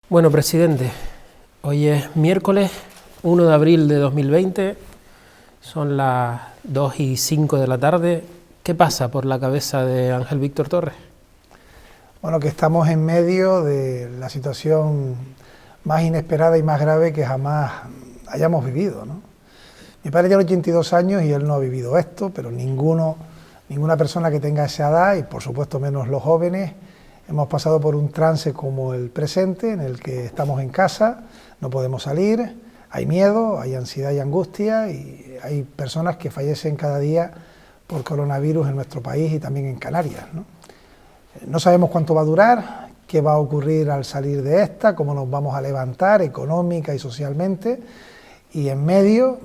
Bueno, presidente, hoy es miércoles 1 de abril de 2020, son las 2:05 de la tarde. ¿Qué pasa por la cabeza de Ángel Víctor Torres? Bueno, que estamos en medio de la situación más inesperada y más grave que jamás hayamos vivido, ¿no? Mi padre tiene 82 años y él no ha vivido esto, pero ninguna persona que tenga esa edad, y por supuesto menos los jóvenes, hemos pasado por un trance como el presente, en el que estamos en casa, no podemos salir, hay miedo, hay ansiedad y angustia, y hay personas que fallecen cada día por coronavirus en nuestro país y también en Canarias, ¿no? No sabemos cuánto va a durar, qué va a ocurrir al salir de esta, cómo nos vamos a levantar económica y socialmente, y en medio,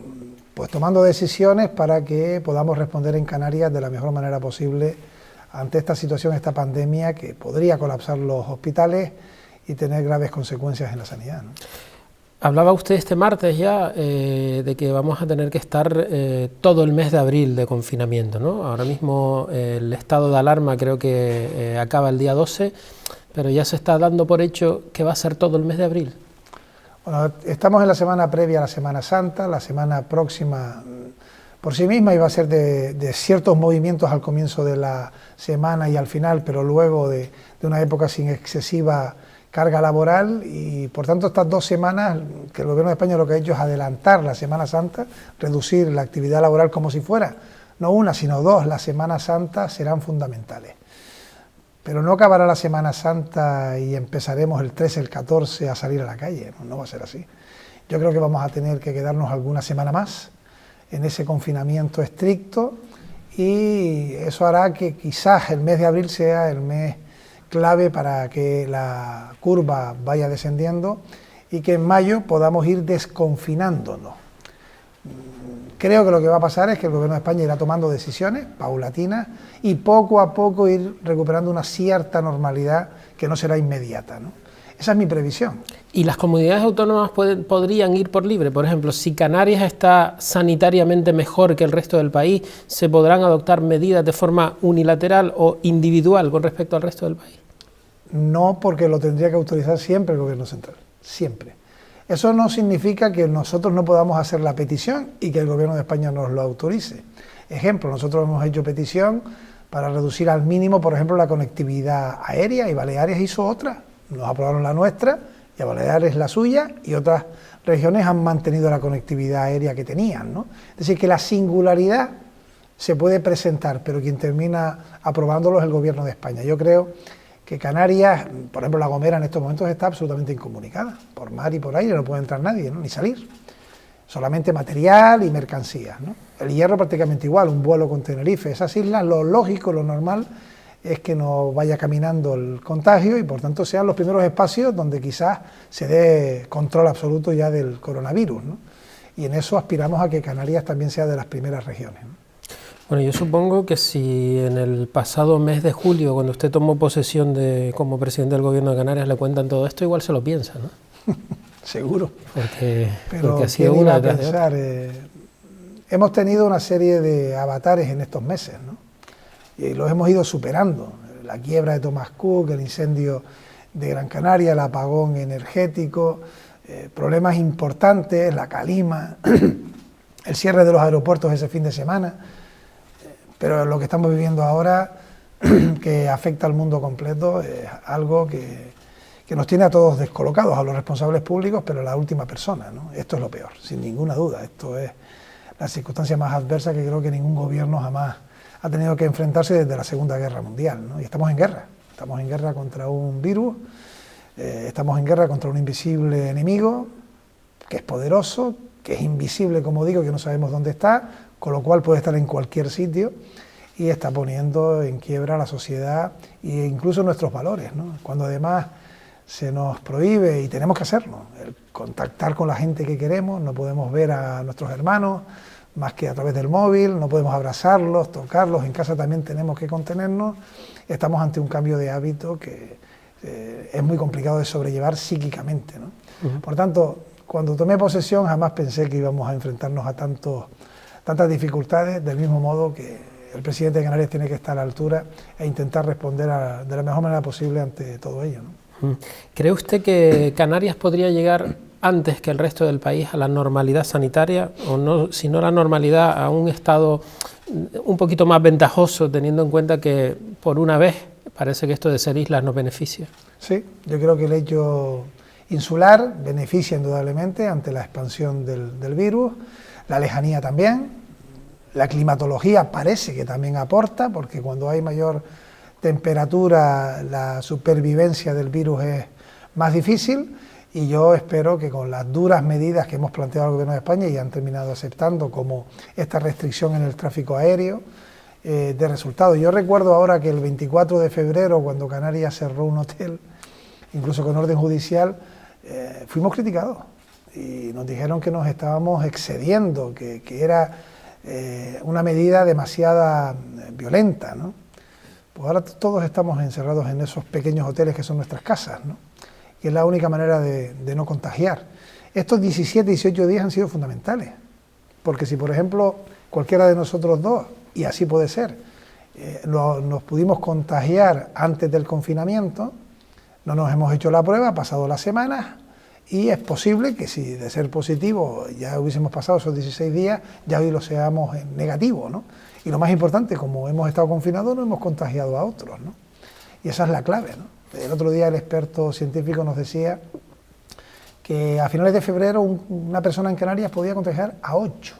pues tomando decisiones para que podamos responder en Canarias de la mejor manera posible ante esta situación, esta pandemia que podría colapsar los hospitales y tener graves consecuencias en la sanidad, ¿no? Hablaba usted este martes ya de que vamos a tener que estar todo el mes de abril de confinamiento, ¿no? Ahora mismo el estado de alarma creo que acaba el día 12, pero ya se está dando por hecho que va a ser todo el mes de abril. Bueno, estamos en la semana previa a la Semana Santa, la semana próxima por sí misma iba a ser de ciertos movimientos al comienzo de la semana y al final, pero luego de una época sin excesiva carga laboral, y por tanto estas 2 semanas que el Gobierno de España lo que ha hecho es adelantar la Semana Santa, reducir la actividad laboral como si fuera, no una sino 2, la Semana Santa serán fundamentales. Pero no acabará la Semana Santa y empezaremos el 13, el 14 a salir a la calle, no va a ser así. Yo creo que vamos a tener que quedarnos alguna semana más en ese confinamiento estricto, y eso hará que quizás el mes de abril sea el mes clave para que la curva vaya descendiendo y que en mayo podamos ir desconfinándonos. Creo que lo que va a pasar es que el Gobierno de España irá tomando decisiones paulatinas y poco a poco ir recuperando una cierta normalidad que no será inmediata, ¿no? Esa es mi previsión. ¿Y las comunidades autónomas podrían ir por libre? Por ejemplo, si Canarias está sanitariamente mejor que el resto del país, ¿se podrán adoptar medidas de forma unilateral o individual con respecto al resto del país? No, porque lo tendría que autorizar siempre el Gobierno central, siempre. Eso no significa que nosotros no podamos hacer la petición y que el Gobierno de España nos lo autorice. Ejemplo, nosotros hemos hecho petición para reducir al mínimo, por ejemplo, la conectividad aérea, y Baleares hizo otra. Nos aprobaron la nuestra y a Baleares la suya, y otras regiones han mantenido la conectividad aérea que tenían, ¿no? Es decir, que la singularidad se puede presentar, pero quien termina aprobándolo es el Gobierno de España. Yo creo que Canarias, por ejemplo La Gomera en estos momentos está absolutamente incomunicada, por mar y por aire no puede entrar nadie, ¿no? Ni salir, solamente material y mercancías, ¿no? El Hierro prácticamente igual, un vuelo con Tenerife, esas islas, lo lógico, lo normal es que no vaya caminando el contagio y por tanto sean los primeros espacios donde quizás se dé control absoluto ya del coronavirus, ¿no? Y en eso aspiramos a que Canarias también sea de las primeras regiones, ¿no? Bueno, yo supongo que si en el pasado mes de julio, cuando usted tomó posesión como presidente del Gobierno de Canarias, le cuentan todo esto, igual se lo piensa, ¿no? Seguro. Porque ha sido una detrás de otra. Hemos tenido una serie de avatares en estos meses, ¿no? Y los hemos ido superando. La quiebra de Thomas Cook, el incendio de Gran Canaria, el apagón energético, problemas importantes, la calima, el cierre de los aeropuertos ese fin de semana. Pero lo que estamos viviendo ahora, que afecta al mundo completo, es algo que nos tiene a todos descolocados, a los responsables públicos, pero a la última persona, ¿no? Esto es lo peor, sin ninguna duda. Esto es la circunstancia más adversa que creo que ningún gobierno jamás ha tenido que enfrentarse desde la Segunda Guerra Mundial, ¿no? Y estamos en guerra contra un virus, estamos en guerra contra un invisible enemigo, que es poderoso, que es invisible, como digo, que no sabemos dónde está, con lo cual puede estar en cualquier sitio, y está poniendo en quiebra la sociedad e incluso nuestros valores, ¿no? Cuando además se nos prohíbe, y tenemos que hacerlo, el contactar con la gente que queremos, no podemos ver a nuestros hermanos más que a través del móvil, no podemos abrazarlos, tocarlos, en casa también tenemos que contenernos, estamos ante un cambio de hábito que es muy complicado de sobrellevar psíquicamente, ¿no? Por tanto, cuando tomé posesión jamás pensé que íbamos a enfrentarnos a tantas dificultades, del mismo modo que el presidente de Canarias tiene que estar a la altura e intentar responder de la mejor manera posible ante todo ello, ¿no? ¿Cree usted que Canarias podría llegar antes que el resto del país a la normalidad sanitaria, o no, si no la normalidad, a un estado un poquito más ventajoso, teniendo en cuenta que por una vez parece que esto de ser islas nos beneficia? Sí, yo creo que el hecho insular beneficia indudablemente ante la expansión del virus, la lejanía también, la climatología parece que también aporta, porque cuando hay mayor temperatura la supervivencia del virus es más difícil, y yo espero que con las duras medidas que hemos planteado al Gobierno de España y han terminado aceptando, como esta restricción en el tráfico aéreo, de resultados. Yo recuerdo ahora que el 24 de febrero, cuando Canarias cerró un hotel, incluso con orden judicial, fuimos criticados y nos dijeron que nos estábamos excediendo, que era una medida demasiado violenta, ¿no? Pues ahora todos estamos encerrados en esos pequeños hoteles que son nuestras casas, ¿no? Y es la única manera de no contagiar. Estos 17, 18 días han sido fundamentales, porque si por ejemplo cualquiera de nosotros dos, y así puede ser, nos pudimos contagiar antes del confinamiento, no nos hemos hecho la prueba, ha pasado las semanas, y es posible que si de ser positivo ya hubiésemos pasado esos 16 días, ya hoy lo seamos en negativo, ¿no? Y lo más importante, como hemos estado confinados, no hemos contagiado a otros, ¿no? Y esa es la clave, ¿no? El otro día el experto científico nos decía que a finales de febrero una persona en Canarias podía contagiar a 8.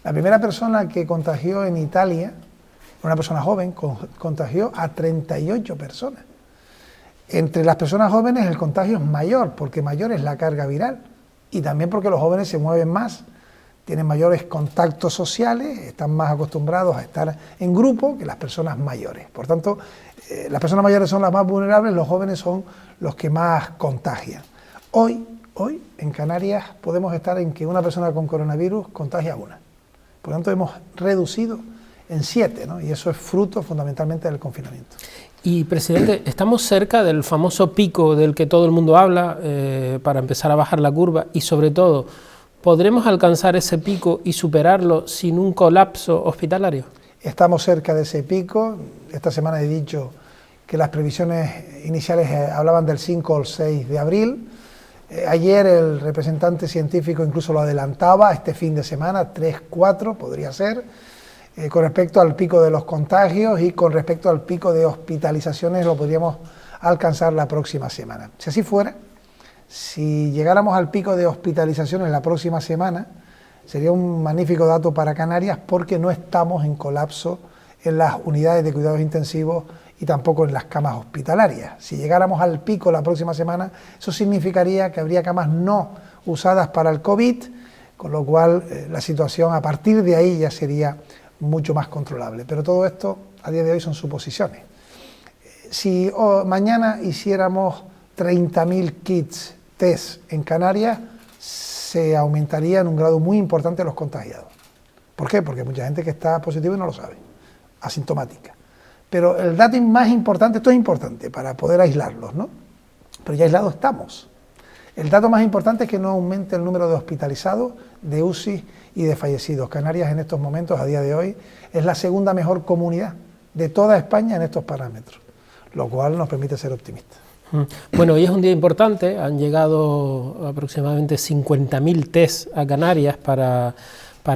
La primera persona que contagió en Italia, una persona joven, contagió a 38 personas. Entre las personas jóvenes el contagio es mayor, porque mayor es la carga viral, y también porque los jóvenes se mueven más, tienen mayores contactos sociales, están más acostumbrados a estar en grupo que las personas mayores. Por tanto, las personas mayores son las más vulnerables, los jóvenes son los que más contagian. Hoy en Canarias podemos estar en que una persona con coronavirus contagia a una. Por lo tanto, hemos reducido en 7, ¿no? Y eso es fruto fundamentalmente del confinamiento. Y, presidente, estamos cerca del famoso pico del que todo el mundo habla, para empezar a bajar la curva, y sobre todo, ¿podremos alcanzar ese pico y superarlo sin un colapso hospitalario? Estamos cerca de ese pico. Esta semana he dicho que las previsiones iniciales hablaban del 5 o el 6 de abril. Ayer el representante científico incluso lo adelantaba, este fin de semana, 3, 4 podría ser, con respecto al pico de los contagios, y con respecto al pico de hospitalizaciones lo podríamos alcanzar la próxima semana. Si así fuera, si llegáramos al pico de hospitalizaciones la próxima semana, sería un magnífico dato para Canarias, porque no estamos en colapso en las unidades de cuidados intensivos y tampoco en las camas hospitalarias. Si llegáramos al pico la próxima semana, eso significaría que habría camas no usadas para el COVID, con lo cual la situación a partir de ahí ya sería mucho más controlable. Pero todo esto a día de hoy son suposiciones. Si mañana hiciéramos 30.000 kits test en Canarias, se aumentaría en un grado muy importante los contagiados. ¿Por qué? Porque hay mucha gente que está positiva y no lo sabe, asintomática. Pero el dato más importante, esto es importante para poder aislarlos, ¿no? Pero ya aislados estamos. El dato más importante es que no aumente el número de hospitalizados, de UCI y de fallecidos. Canarias en estos momentos, a día de hoy, es la segunda mejor comunidad de toda España en estos parámetros, lo cual nos permite ser optimistas. Bueno, hoy es un día importante, han llegado aproximadamente 50.000 test a Canarias para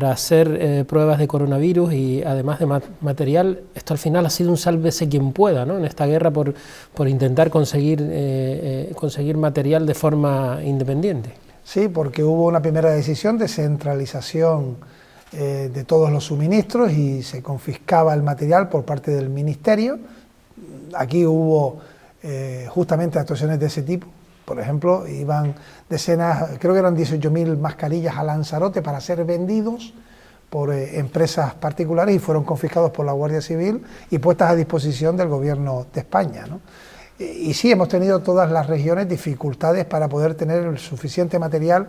hacer pruebas de coronavirus, y además de material, esto al final ha sido un sálvese quien pueda, ¿no? En esta guerra por intentar conseguir material de forma independiente. Sí, porque hubo una primera decisión de centralización de todos los suministros y se confiscaba el material por parte del Ministerio. Aquí hubo justamente actuaciones de ese tipo. Por ejemplo, iban decenas, creo que eran 18.000 mascarillas a Lanzarote para ser vendidos por empresas particulares, y fueron confiscados por la Guardia Civil y puestas a disposición del Gobierno de España, ¿no? Y sí, hemos tenido todas las regiones dificultades para poder tener el suficiente material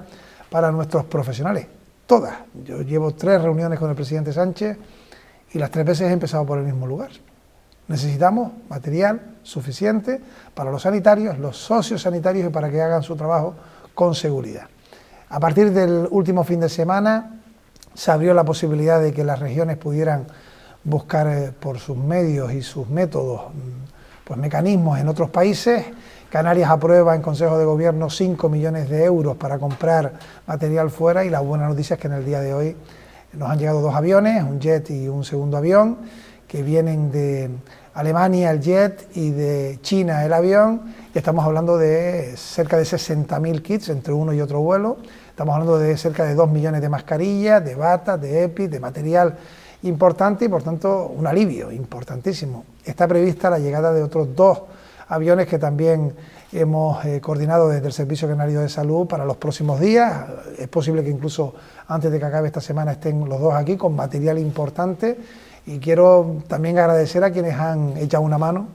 para nuestros profesionales. Todas. Yo llevo 3 reuniones con el presidente Sánchez y las 3 veces he empezado por el mismo lugar. Necesitamos material suficiente para los sanitarios, los sociosanitarios, y para que hagan su trabajo con seguridad. A partir del último fin de semana se abrió la posibilidad de que las regiones pudieran buscar por sus medios y sus métodos pues mecanismos en otros países. Canarias aprueba en Consejo de Gobierno 5 millones de euros para comprar material fuera, y la buena noticia es que en el día de hoy nos han llegado 2 aviones, un jet y un segundo avión, que vienen de Alemania el jet y de China el avión, y estamos hablando de cerca de 60.000 kits entre uno y otro vuelo. Estamos hablando de cerca de 2 millones de mascarillas, de batas, de EPI, de material importante, y por tanto un alivio importantísimo. Está prevista la llegada de otros 2 aviones que también hemos coordinado desde el Servicio Canario de Salud para los próximos días. Es posible que incluso antes de que acabe esta semana estén los 2 aquí con material importante, y quiero también agradecer a quienes han echado una mano,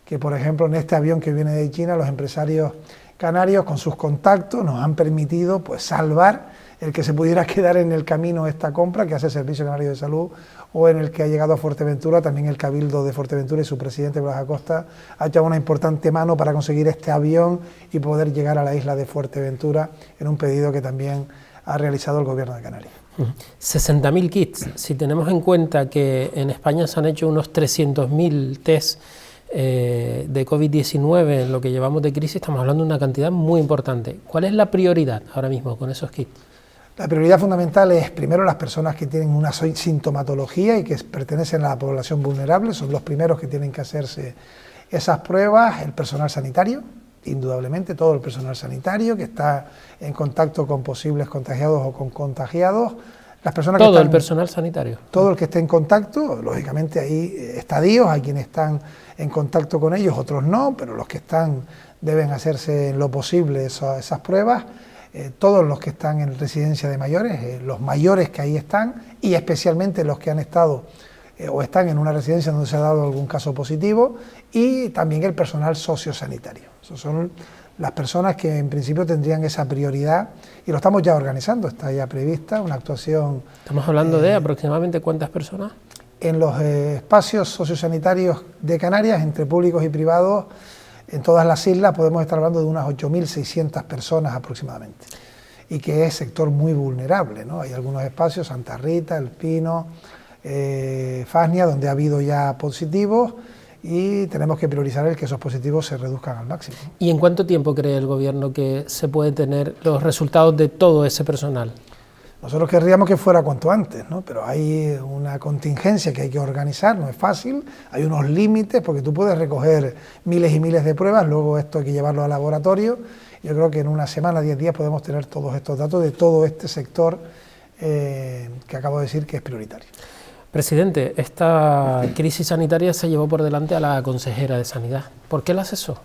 que por ejemplo en este avión que viene de China, los empresarios canarios con sus contactos nos han permitido pues salvar el que se pudiera quedar en el camino esta compra que hace el Servicio Canario de Salud, o en el que ha llegado a Fuerteventura. También el Cabildo de Fuerteventura y su presidente Blas Acosta ha echado una importante mano para conseguir este avión y poder llegar a la isla de Fuerteventura en un pedido que también ha realizado el Gobierno de Canarias. 60.000 kits, si tenemos en cuenta que en España se han hecho unos 300.000 test de COVID-19 en lo que llevamos de crisis, estamos hablando de una cantidad muy importante. ¿Cuál es la prioridad ahora mismo con esos kits? La prioridad fundamental es, primero, las personas que tienen una sintomatología y que pertenecen a la población vulnerable, son los primeros que tienen que hacerse esas pruebas. El personal sanitario, indudablemente, todo el personal sanitario que está en contacto con posibles contagiados o con contagiados. Las personas todo el personal sanitario. Todo el que esté en contacto, lógicamente hay estadios, hay quienes están en contacto con ellos, otros no, pero los que están deben hacerse en lo posible esas pruebas. Todos los que están en residencia de mayores, los mayores que ahí están, y especialmente los que han estado o están en una residencia donde se ha dado algún caso positivo, y también el personal sociosanitario. Esos son las personas que en principio tendrían esa prioridad, y lo estamos ya organizando, está ya prevista una actuación. Estamos hablando de aproximadamente ¿cuántas personas? En los espacios sociosanitarios de Canarias, entre públicos y privados, en todas las islas podemos estar hablando de unas 8.600 personas aproximadamente, y que es sector muy vulnerable, ¿no? Hay algunos espacios, Santa Rita, El Pino, Fasnia, donde ha habido ya positivos, y tenemos que priorizar el que esos positivos se reduzcan al máximo. ¿Y en cuánto tiempo cree el Gobierno que se pueden tener los resultados de todo ese personal? Nosotros querríamos que fuera cuanto antes, ¿no? Pero hay una contingencia que hay que organizar, no es fácil, hay unos límites, porque tú puedes recoger miles y miles de pruebas, luego esto hay que llevarlo al laboratorio. Yo creo que en una semana, 10 días, podemos tener todos estos datos de todo este sector que acabo de decir que es prioritario. Presidente, esta crisis sanitaria se llevó por delante a la consejera de Sanidad. ¿Por qué la cesó?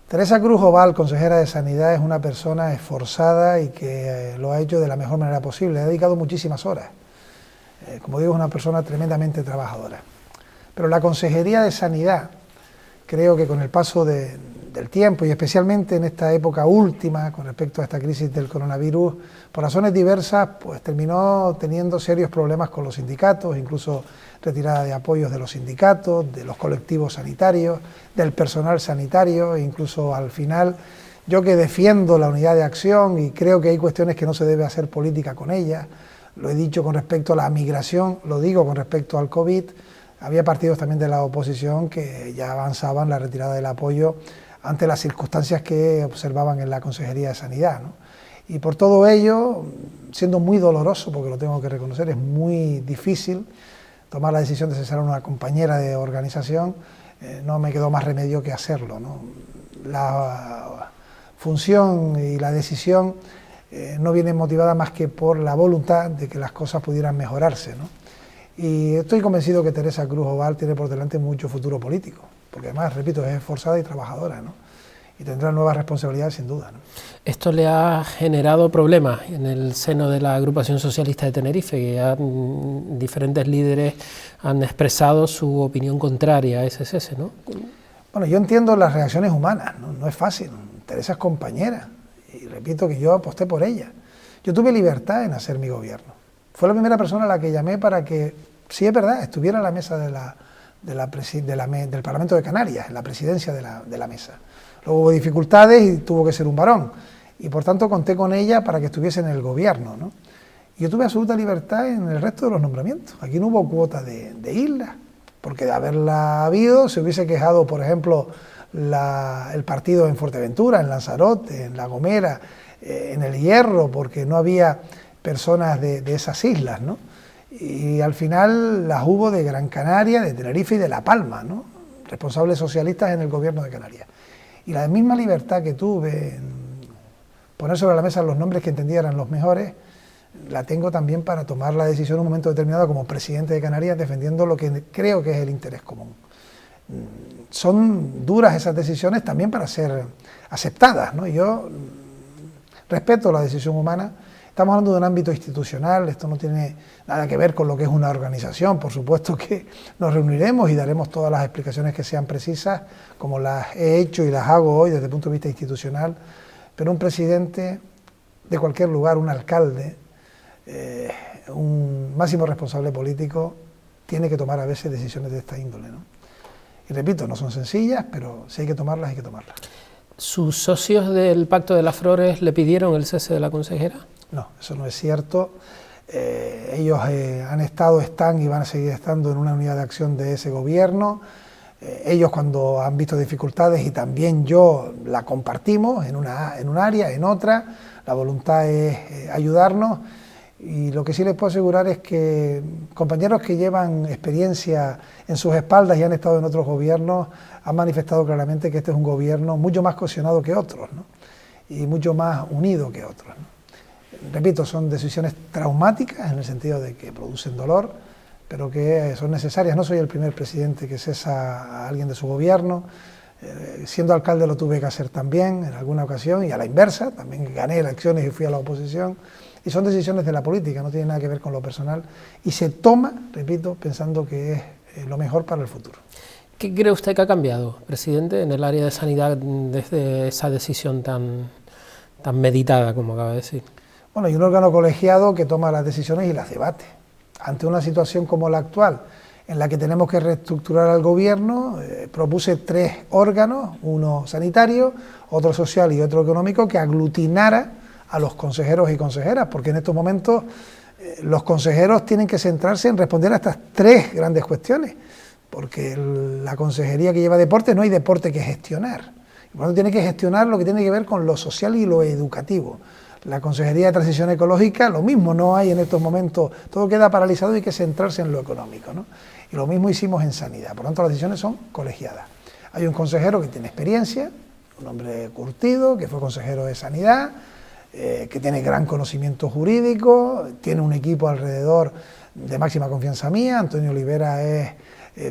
Teresa Cruz Oval, consejera de Sanidad, es una persona esforzada y que lo ha hecho de la mejor manera posible. Ha dedicado muchísimas horas. Como digo, es una persona tremendamente trabajadora. Pero la Consejería de Sanidad, creo que con el paso del tiempo, y especialmente en esta época última, con respecto a esta crisis del coronavirus, por razones diversas, pues terminó teniendo serios problemas con los sindicatos, incluso retirada de apoyos de los sindicatos, de los colectivos sanitarios, del personal sanitario, e incluso al final, yo que defiendo la unidad de acción y creo que hay cuestiones que no se debe hacer política con ellas, lo he dicho con respecto a la migración, lo digo con respecto al COVID, había partidos también de la oposición que ya avanzaban la retirada del apoyo ante las circunstancias que observaban en la Consejería de Sanidad, ¿no? Y por todo ello, siendo muy doloroso, porque lo tengo que reconocer, es muy difícil tomar la decisión de cesar a una compañera de organización, no me quedó más remedio que hacerlo, ¿no? La función y la decisión no viene motivada más que por la voluntad de que las cosas pudieran mejorarse, ¿no? Y estoy convencido que Teresa Cruz Oval tiene por delante mucho futuro político, porque además, repito, es esforzada y trabajadora, ¿no? Y tendrá nuevas responsabilidades sin duda, ¿no? Esto le ha generado problemas en el seno de la agrupación socialista de Tenerife, que diferentes líderes han expresado su opinión contraria a ese cese, ¿no? Bueno, yo entiendo las reacciones humanas, ¿no? No es fácil. Teresa es compañera, y repito que yo aposté por ella. Yo tuve libertad en hacer mi gobierno. Fue la primera persona a la que llamé para que, sí es verdad, estuviera en la mesa del Parlamento de Canarias, en la presidencia de la mesa. Luego hubo dificultades y tuvo que ser un varón, y por tanto conté con ella para que estuviese en el gobierno, ¿no? Y yo tuve absoluta libertad en el resto de los nombramientos. Aquí no hubo cuota de islas, porque de haberla habido se hubiese quejado, por ejemplo, el partido en Fuerteventura, en Lanzarote, en La Gomera, en El Hierro, porque no había personas de esas islas, ¿no? Y al final las hubo de Gran Canaria, de Tenerife y de La Palma, ¿no? Responsables socialistas en el gobierno de Canarias. Y la misma libertad que tuve en poner sobre la mesa los nombres que entendía eran los mejores, la tengo también para tomar la decisión en un momento determinado como presidente de Canarias, defendiendo lo que creo que es el interés común. Son duras esas decisiones también para ser aceptadas, ¿no? Yo respeto la decisión humana. Estamos hablando de un ámbito institucional, esto no tiene nada que ver con lo que es una organización. Por supuesto que nos reuniremos y daremos todas las explicaciones que sean precisas, como las he hecho y las hago hoy desde el punto de vista institucional, pero un presidente de cualquier lugar, un alcalde, un máximo responsable político, tiene que tomar a veces decisiones de esta índole, ¿no? Y repito, no son sencillas, pero si hay que tomarlas, hay que tomarlas. ¿Sus socios del Pacto de las Flores le pidieron el cese de la consejera? No, eso no es cierto. Ellos han estado, están y van a seguir estando en una unidad de acción de ese gobierno. Ellos cuando han visto dificultades, y también yo la compartimos en un área, en otra, la voluntad es ayudarnos, y lo que sí les puedo asegurar es que compañeros que llevan experiencia en sus espaldas y han estado en otros gobiernos han manifestado claramente que este es un gobierno mucho más cohesionado que otros, ¿no? Y mucho más unido que otros, ¿no? Repito, son decisiones traumáticas en el sentido de que producen dolor, pero que son necesarias. No soy el primer presidente que cesa a alguien de su gobierno. Siendo alcalde lo tuve que hacer también en alguna ocasión, y a la inversa, también gané elecciones y fui a la oposición. Y son decisiones de la política, no tienen nada que ver con lo personal, y se toma, repito, pensando que es lo mejor para el futuro. ¿Qué cree usted que ha cambiado, presidente, en el área de sanidad desde esa decisión tan meditada, como acaba de decir? Bueno, hay un órgano colegiado que toma las decisiones y las debate. Ante una situación como la actual, en la que tenemos que reestructurar al gobierno, propuse 3 órganos, uno sanitario, otro social y otro económico, que aglutinara a los consejeros y consejeras, porque en estos momentos los consejeros tienen que centrarse en responder a estas 3 grandes cuestiones, porque la consejería que lleva deporte, no hay deporte que gestionar. Y por lo tanto tiene que gestionar lo que tiene que ver con lo social y lo educativo. La Consejería de Transición Ecológica, lo mismo, no hay en estos momentos, todo queda paralizado y hay que centrarse en lo económico, ¿no? Y lo mismo hicimos en sanidad, por lo tanto las decisiones son colegiadas. Hay un consejero que tiene experiencia, un hombre curtido, que fue consejero de sanidad, que tiene gran conocimiento jurídico, tiene un equipo alrededor de máxima confianza mía. Antonio Olivera es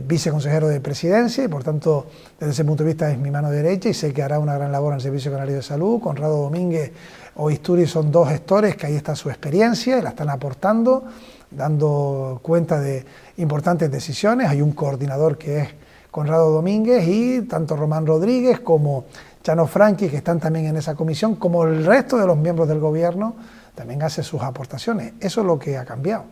viceconsejero de Presidencia y por tanto desde ese punto de vista es mi mano derecha y sé que hará una gran labor en el Servicio Canario de Salud. Conrado Domínguez o Isturiz son 2 gestores que ahí está su experiencia y la están aportando, dando cuenta de importantes decisiones. Hay un coordinador que es Conrado Domínguez y tanto Román Rodríguez como Chano Franqui, que están también en esa comisión, como el resto de los miembros del gobierno, también hace sus aportaciones. Eso es lo que ha cambiado.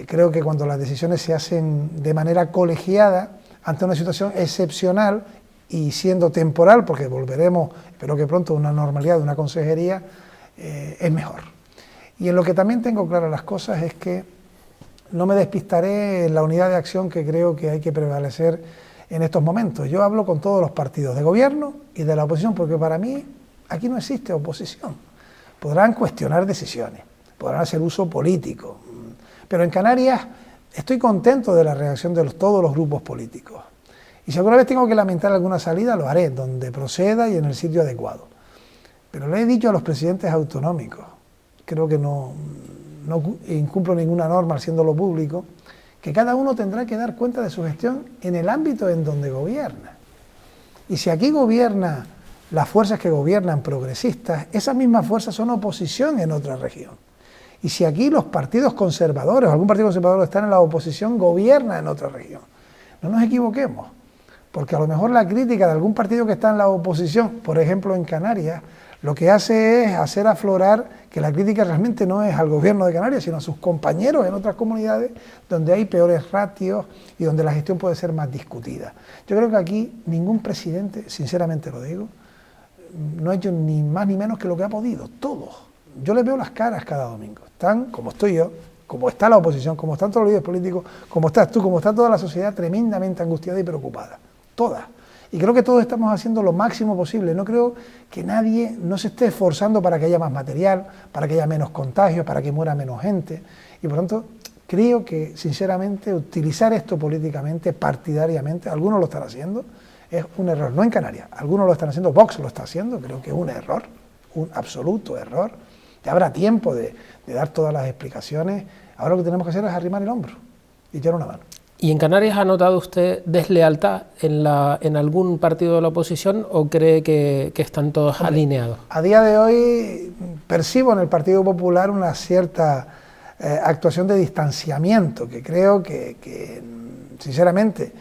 Creo que cuando las decisiones se hacen de manera colegiada, ante una situación excepcional y siendo temporal, porque volveremos, espero que pronto, a una normalidad de una consejería, es mejor. Y en lo que también tengo claras las cosas es que no me despistaré en la unidad de acción que creo que hay que prevalecer en estos momentos. Yo hablo con todos los partidos de gobierno y de la oposición, porque para mí aquí no existe oposición. Podrán cuestionar decisiones, podrán hacer uso político, pero en Canarias estoy contento de la reacción de todos los grupos políticos. Y si alguna vez tengo que lamentar alguna salida, lo haré, donde proceda y en el sitio adecuado. Pero le he dicho a los presidentes autonómicos, creo que no incumplo ninguna norma haciéndolo público, que cada uno tendrá que dar cuenta de su gestión en el ámbito en donde gobierna. Y si aquí gobierna las fuerzas que gobiernan progresistas, esas mismas fuerzas son oposición en otra región. Y si aquí los partidos conservadores, o algún partido conservador está en la oposición, gobierna en otra región. No nos equivoquemos, porque a lo mejor la crítica de algún partido que está en la oposición, por ejemplo en Canarias, lo que hace es hacer aflorar que la crítica realmente no es al gobierno de Canarias, sino a sus compañeros en otras comunidades donde hay peores ratios y donde la gestión puede ser más discutida. Yo creo que aquí ningún presidente, sinceramente lo digo, no ha hecho ni más ni menos que lo que ha podido, todos. Yo les veo las caras cada domingo, están como estoy yo, como está la oposición, como están todos los líderes políticos, como estás tú, como está toda la sociedad tremendamente angustiada y preocupada, toda. Y creo que todos estamos haciendo lo máximo posible. No creo que nadie no se esté esforzando para que haya más material, para que haya menos contagios, para que muera menos gente. Y por tanto, creo que, sinceramente, utilizar esto políticamente, partidariamente, algunos lo están haciendo, es un error. No en Canarias, algunos lo están haciendo, Vox lo está haciendo, creo que es un error, un absoluto error. Ya habrá tiempo de dar todas las explicaciones. Ahora lo que tenemos que hacer es arrimar el hombro y echar una mano. ¿Y en Canarias ha notado usted deslealtad en algún partido de la oposición o cree que están todos alineados? A día de hoy percibo en el Partido Popular una cierta actuación de distanciamiento, que creo que sinceramente,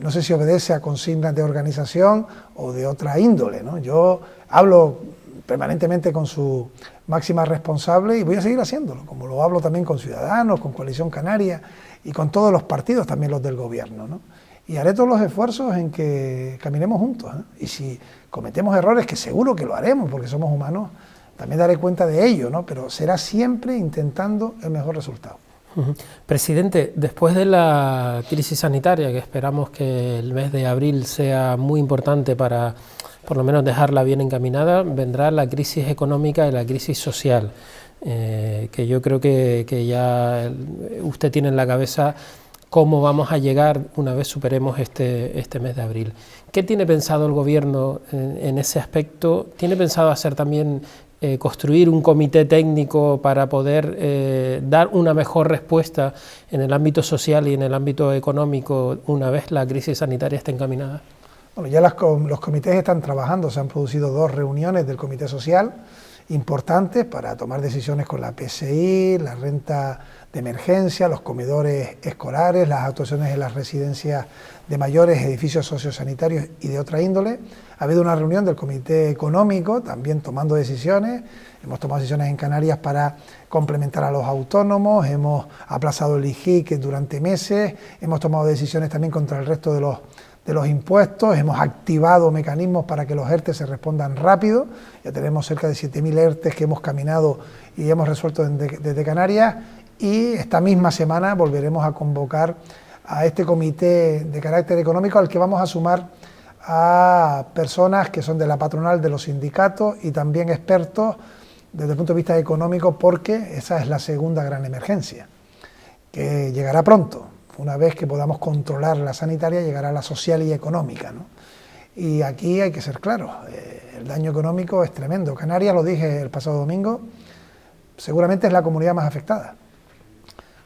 no sé si obedece a consignas de organización o de otra índole, ¿no? Yo hablo permanentemente con su máxima responsable y voy a seguir haciéndolo, como lo hablo también con Ciudadanos, con Coalición Canaria y con todos los partidos, también los del gobierno, ¿no? Y haré todos los esfuerzos en que caminemos juntos, ¿eh? Y si cometemos errores, que seguro que lo haremos, porque somos humanos, también daré cuenta de ello, ¿no? Pero será siempre intentando el mejor resultado. Presidente, después de la crisis sanitaria, que esperamos que el mes de abril sea muy importante para por lo menos dejarla bien encaminada, vendrá la crisis económica y la crisis social, que yo creo que ya usted tiene en la cabeza cómo vamos a llegar una vez superemos este mes de abril. ¿Qué tiene pensado el Gobierno en ese aspecto? ¿Tiene pensado hacer también construir un comité técnico para poder dar una mejor respuesta en el ámbito social y en el ámbito económico una vez la crisis sanitaria esté encaminada? Bueno, ya los comités están trabajando, se han producido 2 reuniones del Comité Social importantes para tomar decisiones con la PSI, la renta de emergencia, los comedores escolares, las actuaciones en las residencias de mayores, edificios sociosanitarios y de otra índole. Ha habido una reunión del Comité Económico, también tomando decisiones. Hemos tomado decisiones en Canarias para complementar a los autónomos, hemos aplazado el IGIC durante meses, hemos tomado decisiones también contra el resto de los impuestos, hemos activado mecanismos para que los ERTE se respondan rápido. Ya tenemos cerca de 7.000 ERTE que hemos caminado y hemos resuelto desde Canarias, y esta misma semana volveremos a convocar a este comité de carácter económico al que vamos a sumar a personas que son de la patronal, de los sindicatos y también expertos desde el punto de vista económico, porque esa es la segunda gran emergencia, que llegará pronto. Una vez que podamos controlar la sanitaria, llegará la social y económica, ¿no? Y aquí hay que ser claros, el daño económico es tremendo. Canarias, lo dije el pasado domingo, seguramente es la comunidad más afectada,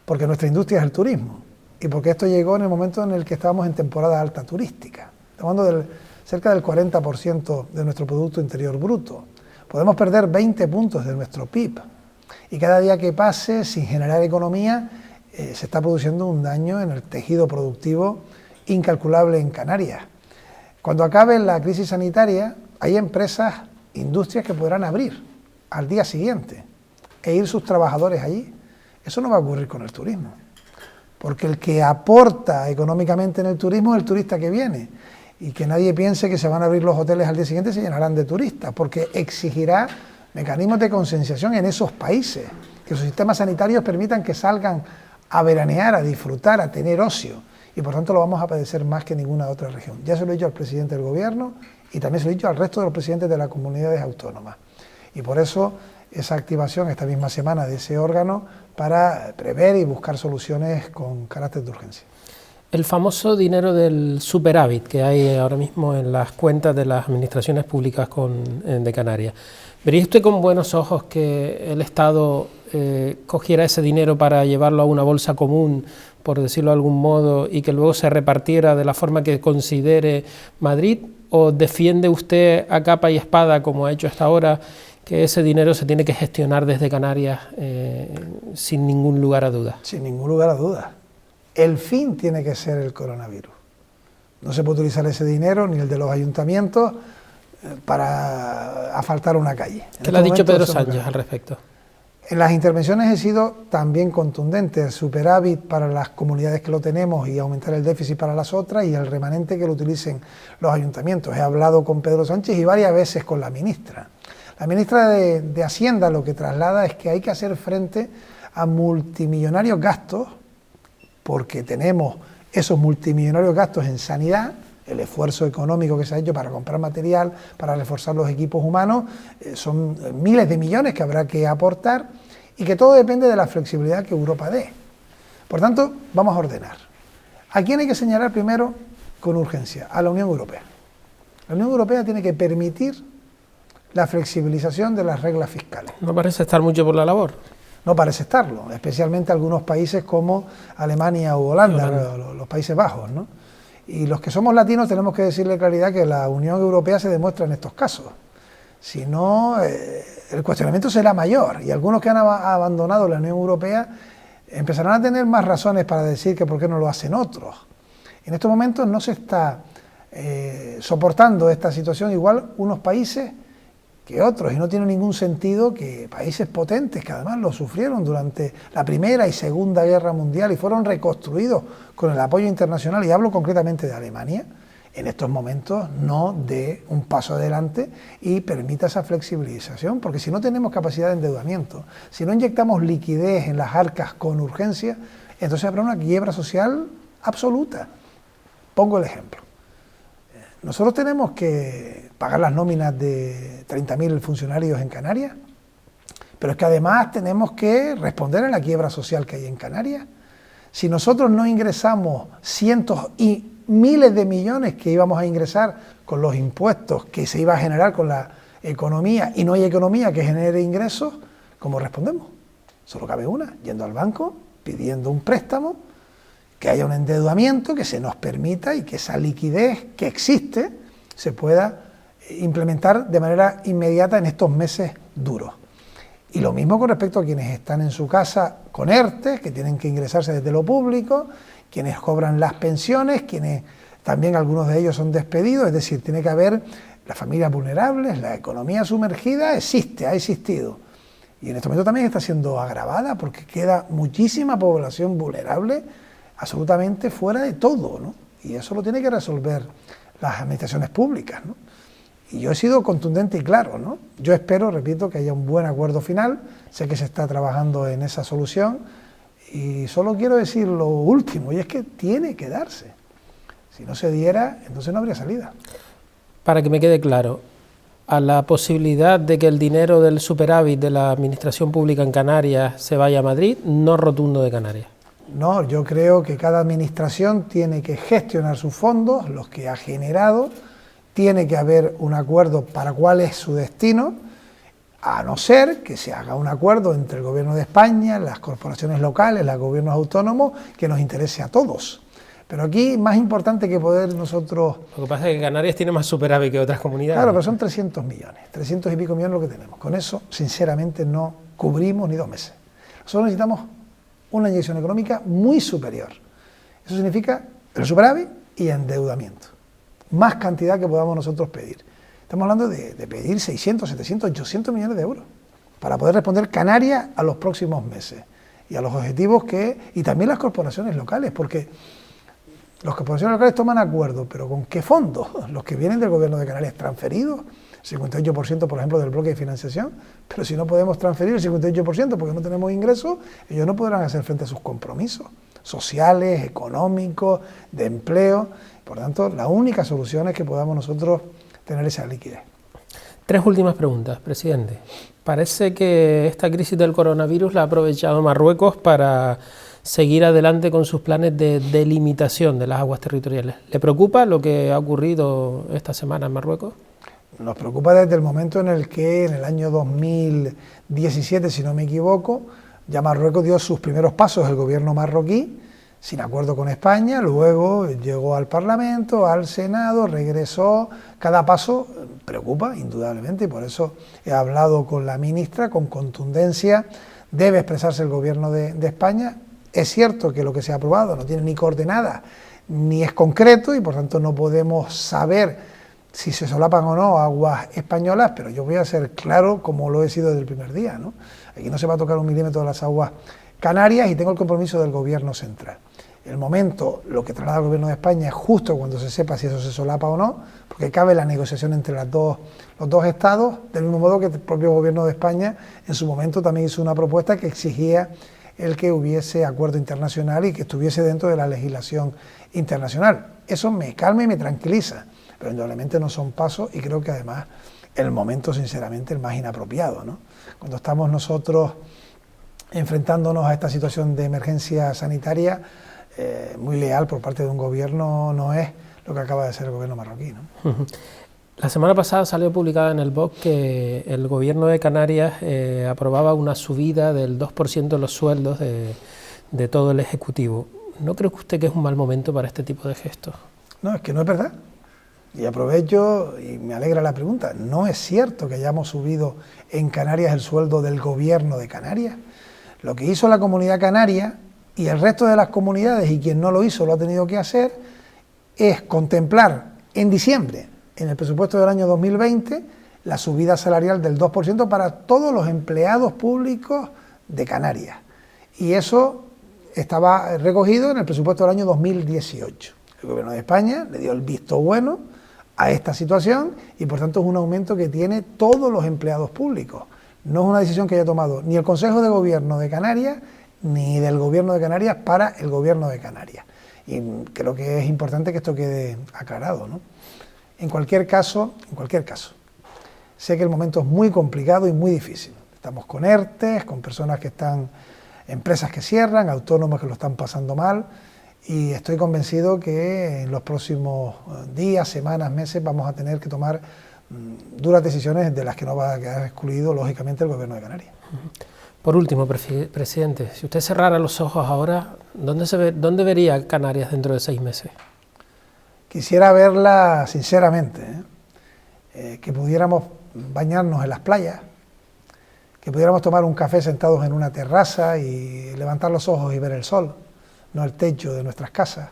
porque nuestra industria es el turismo, y porque esto llegó en el momento en el que estábamos en temporada alta turística. Estamos hablando de cerca del 40% de nuestro Producto Interior Bruto. Podemos perder 20 puntos de nuestro PIB, y cada día que pase sin generar economía, se está produciendo un daño en el tejido productivo incalculable en Canarias. Cuando acabe la crisis sanitaria, hay empresas, industrias que podrán abrir al día siguiente e ir sus trabajadores allí. Eso no va a ocurrir con el turismo, porque el que aporta económicamente en el turismo es el turista que viene, y que nadie piense que se van a abrir los hoteles al día siguiente y se llenarán de turistas, porque exigirá mecanismos de concienciación en esos países, que sus sistemas sanitarios permitan que salgan a veranear, a disfrutar, a tener ocio, y por tanto lo vamos a padecer más que ninguna otra región. Ya se lo he dicho al presidente del gobierno y también se lo he dicho al resto de los presidentes de las comunidades autónomas, y por eso esa activación esta misma semana de ese órgano para prever y buscar soluciones con carácter de urgencia. El famoso dinero del superávit que hay ahora mismo en las cuentas de las administraciones públicas de Canarias, ¿vería usted con buenos ojos que el Estado cogiera ese dinero para llevarlo a una bolsa común, por decirlo de algún modo, y que luego se repartiera de la forma que considere Madrid? ¿O defiende usted a capa y espada, como ha hecho hasta ahora, que ese dinero se tiene que gestionar desde Canarias sin ningún lugar a dudas? Sin ningún lugar a dudas. El fin tiene que ser el coronavirus. No se puede utilizar ese dinero, ni el de los ayuntamientos, para asfaltar una calle. ¿Qué le ha dicho Pedro Sánchez al respecto? En las intervenciones he sido también contundente: el superávit para las comunidades que lo tenemos y aumentar el déficit para las otras, y el remanente que lo utilicen los ayuntamientos. He hablado con Pedro Sánchez y varias veces con la ministra. La ministra de Hacienda lo que traslada es que hay que hacer frente a multimillonarios gastos, porque tenemos esos multimillonarios gastos en sanidad, el esfuerzo económico que se ha hecho para comprar material, para reforzar los equipos humanos, son miles de millones que habrá que aportar y que todo depende de la flexibilidad que Europa dé. Por tanto, vamos a ordenar. ¿A quién hay que señalar primero con urgencia? A la Unión Europea. La Unión Europea tiene que permitir la flexibilización de las reglas fiscales. No parece estar mucho por la labor. No parece estarlo, especialmente algunos países como Alemania o Holanda, los Países Bajos, ¿no? Y los que somos latinos tenemos que decirle claridad que la Unión Europea se demuestra en estos casos. Si no, el cuestionamiento será mayor y algunos que han abandonado la Unión Europea empezarán a tener más razones para decir que por qué no lo hacen otros. En estos momentos no se está soportando esta situación igual unos países que otros, y no tiene ningún sentido que países potentes, que además lo sufrieron durante la Primera y Segunda Guerra Mundial y fueron reconstruidos con el apoyo internacional, y hablo concretamente de Alemania, en estos momentos no dé un paso adelante y permita esa flexibilización, porque si no tenemos capacidad de endeudamiento, si no inyectamos liquidez en las arcas con urgencia, entonces habrá una quiebra social absoluta. Pongo el ejemplo. Nosotros tenemos que pagar las nóminas de 30.000 funcionarios en Canarias, pero es que además tenemos que responder a la quiebra social que hay en Canarias. Si nosotros no ingresamos cientos y miles de millones que íbamos a ingresar con los impuestos que se iba a generar con la economía, y no hay economía que genere ingresos, ¿cómo respondemos? Solo cabe una, yendo al banco, pidiendo un préstamo, que haya un endeudamiento que se nos permita y que esa liquidez que existe se pueda implementar de manera inmediata en estos meses duros. Y lo mismo con respecto a quienes están en su casa con ERTE, que tienen que ingresarse desde lo público, quienes cobran las pensiones, quienes también algunos de ellos son despedidos, es decir, tiene que haber las familias vulnerables, la economía sumergida existe, ha existido. Y en este momento también está siendo agravada porque queda muchísima población vulnerable absolutamente fuera de todo, ¿no? Y eso lo tiene que resolver las administraciones públicas, ¿no? Y yo he sido contundente y claro, ¿no? Yo espero, repito, que haya un buen acuerdo final, sé que se está trabajando en esa solución y solo quiero decir lo último, y es que tiene que darse. Si no se diera, entonces no habría salida. Para que me quede claro, a la posibilidad de que el dinero del superávit de la administración pública en Canarias se vaya a Madrid, no rotundo de Canarias. No, yo creo que cada administración tiene que gestionar sus fondos, los que ha generado, tiene que haber un acuerdo para cuál es su destino, a no ser que se haga un acuerdo entre el Gobierno de España, las corporaciones locales, los gobiernos autónomos, que nos interese a todos. Pero aquí, más importante que poder nosotros... Lo que pasa es que Canarias tiene más superávit que otras comunidades. Claro, pero son 300 millones, 300 y pico millones lo que tenemos. Con eso, sinceramente, no cubrimos ni 2 meses. Nosotros necesitamos una inyección económica muy superior. Eso significa el superávit y endeudamiento. Más cantidad que podamos nosotros pedir. Estamos hablando de pedir 600, 700, 800 millones de euros para poder responder Canarias a los próximos meses y a los objetivos y también las corporaciones locales, porque las corporaciones locales toman acuerdo, pero ¿con qué fondos? Los que vienen del Gobierno de Canarias transferidos, 58% por ejemplo del bloque de financiación, pero si no podemos transferir el 58% porque no tenemos ingresos, ellos no podrán hacer frente a sus compromisos sociales, económicos, de empleo. Por tanto, la única solución es que podamos nosotros tener esa liquidez. 3 últimas preguntas, presidente. Parece que esta crisis del coronavirus la ha aprovechado Marruecos para seguir adelante con sus planes de delimitación de las aguas territoriales. ¿Le preocupa lo que ha ocurrido esta semana en Marruecos? Nos preocupa desde el momento en el que en el año 2017, si no me equivoco, ya Marruecos dio sus primeros pasos, el gobierno marroquí, sin acuerdo con España, luego llegó al Parlamento, al Senado, regresó. Cada paso preocupa, indudablemente, y por eso he hablado con la ministra con contundencia. Debe expresarse el gobierno de España. Es cierto que lo que se ha aprobado no tiene ni coordenadas, ni es concreto, y por tanto no podemos saber si se solapan o no aguas españolas, pero yo voy a ser claro como lo he sido desde el primer día, ¿no? Aquí no se va a tocar un milímetro de las aguas canarias y tengo el compromiso del gobierno central. El momento, lo que traslada el gobierno de España es justo cuando se sepa si eso se solapa o no, porque cabe la negociación entre los dos estados, del mismo modo que el propio gobierno de España en su momento también hizo una propuesta que exigía el que hubiese acuerdo internacional y que estuviese dentro de la legislación internacional. Eso me calma y me tranquiliza, pero indudablemente no son pasos y creo que además el momento, sinceramente, el más inapropiado, ¿no? Cuando estamos nosotros enfrentándonos a esta situación de emergencia sanitaria, muy leal por parte de un gobierno no es lo que acaba de ser el gobierno marroquí, ¿no? La semana pasada salió publicada en el BOC que el gobierno de Canarias aprobaba una subida del 2% de los sueldos de todo el Ejecutivo. ¿No cree usted que es un mal momento para este tipo de gestos? No, es que no es verdad. Y aprovecho y me alegra la pregunta. No es cierto que hayamos subido en Canarias el sueldo del gobierno de Canarias. Lo que hizo la Comunidad Canaria y el resto de las comunidades, y quien no lo hizo lo ha tenido que hacer, es contemplar en diciembre, en el presupuesto del año 2020, la subida salarial del 2% para todos los empleados públicos de Canarias. Y eso estaba recogido en el presupuesto del año 2018. El Gobierno de España le dio el visto bueno a esta situación y por tanto es un aumento que tiene todos los empleados públicos. No es una decisión que haya tomado ni el Consejo de Gobierno de Canarias ni del Gobierno de Canarias para el Gobierno de Canarias. Y creo que es importante que esto quede aclarado, ¿no? En cualquier caso, sé que el momento es muy complicado y muy difícil. Estamos con ERTES, con personas que están, empresas que cierran, autónomos que lo están pasando mal, y estoy convencido que en los próximos días, semanas, meses vamos a tener que tomar duras decisiones de las que no va a quedar excluido, lógicamente, el Gobierno de Canarias. Por último, presidente, si usted cerrara los ojos ahora, ¿dónde vería Canarias dentro de 6 meses? Quisiera verla sinceramente, que pudiéramos bañarnos en las playas, que pudiéramos tomar un café sentados en una terraza y levantar los ojos y ver el sol, no el techo de nuestras casas,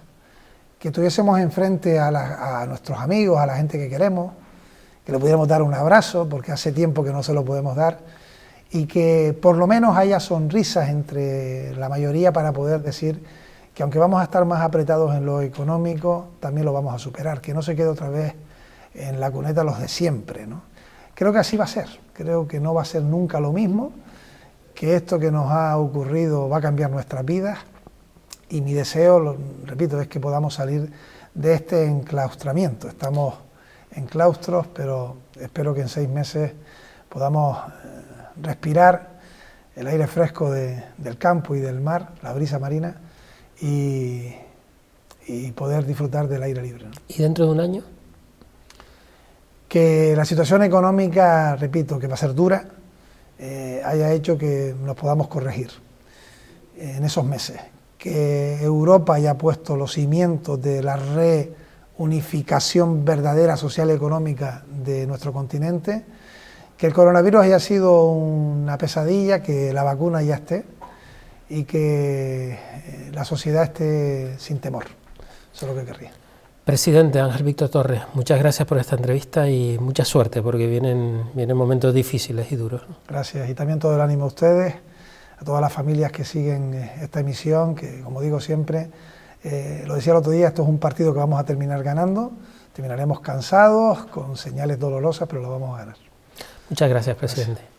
que tuviésemos enfrente a nuestros amigos, a la gente que queremos, que le pudiéramos dar un abrazo, porque hace tiempo que no se lo podemos dar, y que por lo menos haya sonrisas entre la mayoría para poder decir que aunque vamos a estar más apretados en lo económico, también lo vamos a superar, que no se quede otra vez en la cuneta los de siempre, ¿no? Creo que así va a ser, creo que no va a ser nunca lo mismo, que esto que nos ha ocurrido va a cambiar nuestras vidas, y mi deseo, lo repito, es que podamos salir de este enclaustramiento. Estamos en claustros, pero espero que en 6 meses podamos respirar el aire fresco del campo y del mar, la brisa marina, y poder disfrutar del aire libre, ¿no? ¿Y dentro de un año? Que la situación económica, repito, que va a ser dura, haya hecho que nos podamos corregir en esos meses. Que Europa haya puesto los cimientos de la reunificación verdadera social y económica de nuestro continente, que el coronavirus haya sido una pesadilla, que la vacuna ya esté y que la sociedad esté sin temor. Eso es lo que querría. Presidente Ángel Víctor Torres, muchas gracias por esta entrevista y mucha suerte, porque vienen momentos difíciles y duros. Gracias, y también todo el ánimo a ustedes, a todas las familias que siguen esta emisión, que como digo siempre, lo decía el otro día, esto es un partido que vamos a terminar ganando, terminaremos cansados, con señales dolorosas, pero lo vamos a ganar. Muchas gracias, presidente. Gracias.